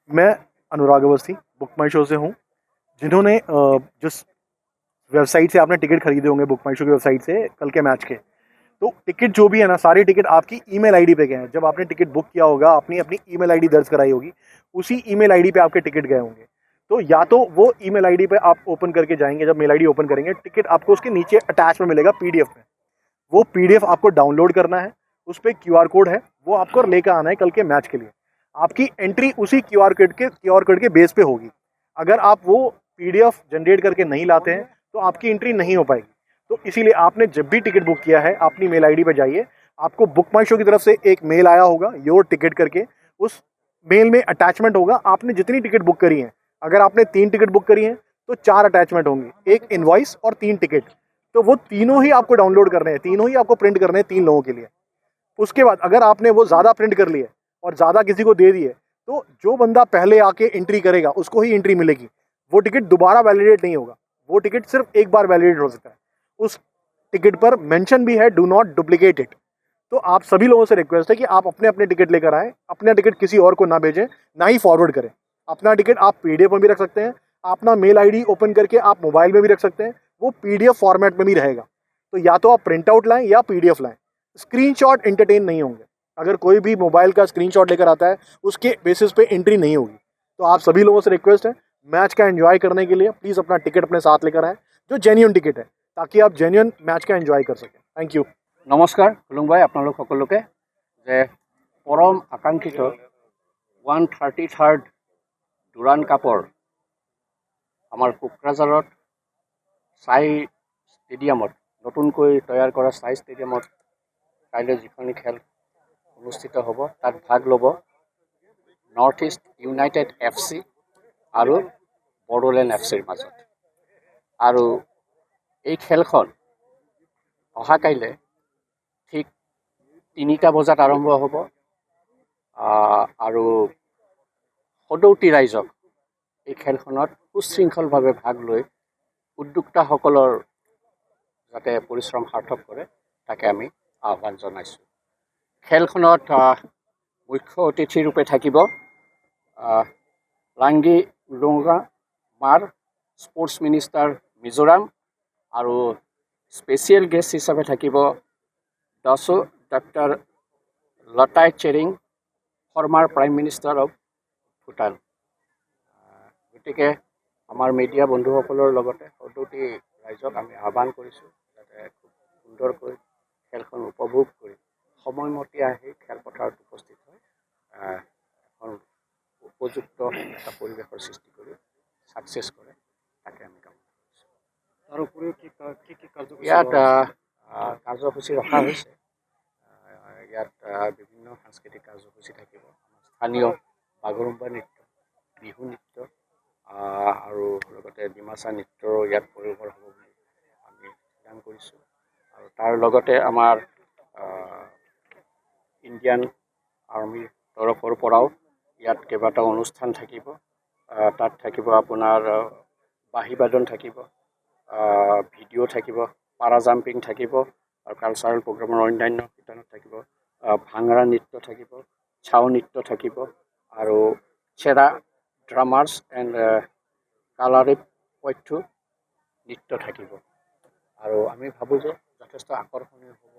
मैं अनुराग अवस्थी बुक माई शो से हूँ। जिन्होंने जिस वेबसाइट से आपने टिकट खरीदे होंगे, बुक माई शो की वेबसाइट से कल के मैच के, तो टिकट जो भी है ना, सारी टिकट आपकी ईमेल आईडी पे गए हैं। जब आपने टिकट बुक किया होगा, आपने अपनी ईमेल आईडी दर्ज कराई होगी, उसी ईमेल आईडी पे आपके टिकट गए होंगे। तो या तो वो ईमेल आईडी पे आप ओपन करके जाएंगे, जब मेल आईडी ओपन करेंगे टिकट आपको उसके नीचे अटैच में मिलेगा पीडीएफ में। वो पीडीएफ आपको डाउनलोड करना है, उस पर क्यूआर कोड है, वो आपको लेकर आना है कल के मैच के लिए। आपकी एंट्री उसी क्यूआर कोड के बेस पे होगी। अगर आप वो पीडीएफ जनरेट करके नहीं लाते हैं तो आपकी एंट्री नहीं हो पाएगी। तो इसीलिए आपने जब भी टिकट बुक किया है, अपनी मेल आईडी पर जाइए। आपको बुक माई शो की तरफ से एक मेल आया होगा योर टिकट करके, उस मेल में अटैचमेंट होगा आपने जितनी टिकट बुक करी है। अगर आपने 3 टिकट बुक करी है तो 4 अटैचमेंट होंगे, एक इनवॉइस और 3 टिकट। तो वो तीनों ही आपको डाउनलोड करने हैं, तीनों ही आपको प्रिंट करने हैं 3 लोगों के लिए। उसके बाद अगर आपने वो ज़्यादा प्रिंट कर लिए और ज़्यादा किसी को दे दिए, तो जो बंदा पहले आके एंट्री करेगा उसको ही एंट्री मिलेगी। वो टिकट दोबारा वैलिडेट नहीं होगा, वो टिकट सिर्फ एक बार वैलिडेट हो सकता है। उस टिकट पर मेंशन भी है, डू नॉट डुप्लीकेट इट। तो आप सभी लोगों से रिक्वेस्ट है कि आप अपने अपने टिकट लेकर आएँ, अपना टिकट किसी और को ना भेजें, ना ही फॉरवर्ड करें। अपना टिकट आप पीडीएफ में भी रख सकते हैं, अपना मेल आईडी ओपन करके आप मोबाइल में भी रख सकते हैं, वो पीडीएफ फॉर्मेट में भी रहेगा। तो या तो आप प्रिंट आउट लाएं या पीडीएफ लाएं, स्क्रीनशॉट एंटरटेन नहीं होंगे। अगर कोई भी मोबाइल का स्क्रीनशॉट लेकर आता है, उसके बेसिस पे एंट्री नहीं होगी। तो आप सभी लोगों से रिक्वेस्ट है, मैच का एंजॉय करने के लिए प्लीज़ अपना टिकट अपने साथ लेकर आएँ, जो जेन्युइन टिकट है, ताकि आप जेन्युइन मैच का एंजॉय कर सकें। Thank you. नमस्कार खुलुमबाय আপোনালোক সকলোকে যে পৰম আকাংক্ষিত 133rd ডুৰাণ কাপৰ আমাৰ কোকৰাঝাৰত চাই ষ্টেডিয়ামত নতুনকৈ তৈয়াৰ কৰা চাই ষ্টেডিয়ামত কাইলৈ যিখনি খেল অনুষ্ঠিত হ'ব তাত ভাগ ল'ব নৰ্থ ইষ্ট ইউনাইটেড FC আৰু বড়োলেণ্ড FCৰ মাজত। আৰু এই খেলখন অহা কাইলৈ ঠিক 3টা বজাত আৰম্ভ হ'ব। আৰু সদৌতি ৰাইজক এই খেলখনত সুশৃংখলভাৱে ভাগ লৈ উদ্যোক্তাসকলৰ যাতে পৰিশ্ৰম সাৰ্থক কৰে তাকে আমি আহ্বান জনাইছোঁ। খেলখনত মুখ্য অতিথি ৰূপে থাকিব লাংগি লুংগা মাৰ স্পৰ্টছ মিনিষ্টাৰ মিজোৰাম, আৰু স্পেচিয়েল গেষ্ট হিচাপে থাকিব Dasho doctor Lotay Tshering, former prime minister of Bhutan. গতিকে আমাৰ মিডিয়া বন্ধুসকলৰ লগতে সদৌতি ৰাইজক আমি আহ্বান কৰিছোঁ যাতে খুব সুন্দৰকৈ খেলখন উপভোগ কৰি সময়মতে আহি খেলপথাৰত উপস্থিত হৈ এখন উপযুক্ত এটা পৰিৱেশৰ সৃষ্টি কৰি ছাকচেছ কৰে তাকে আমি কামনা কৰিছোঁ। তাৰ উপৰিও ইয়াত কাৰ্যসূচী ৰখা হৈছে। ইয়াত বিভিন্ন সাংস্কৃতিক কাৰ্যসূচী থাকিব। স্থানীয় বাগৰুম্বা নৃত্য, বিহু নৃত্য আৰু লগতে ডিমাচা নৃত্যৰো ইয়াত পৰিৱেশৰ হ'ব বুলি আমি যোগদান কৰিছোঁ। আৰু তাৰ লগতে আমাৰ ইণ্ডিয়ান আৰ্মিৰ তৰফৰ পৰাও ইয়াত কেইবাটাও অনুষ্ঠান থাকিব। তাত থাকিব আপোনাৰ বাঁহীবাদন থাকিব, ভিডিঅ' থাকিব, পাৰা জাম্পিং থাকিব, আৰু কালচাৰেল প্ৰগ্ৰামৰ অন্যান্য শিতানত থাকিব ভাংৰা নৃত্য থাকিব, ছাও নৃত্য থাকিব, আৰু চেৰা ড্ৰামাৰ্ছ এণ্ড কালাৰিপ পথ্য নৃত্য থাকিব। আৰু আমি ভাবোঁ যে যথেষ্ট আকৰ্ষণীয় হ'ব।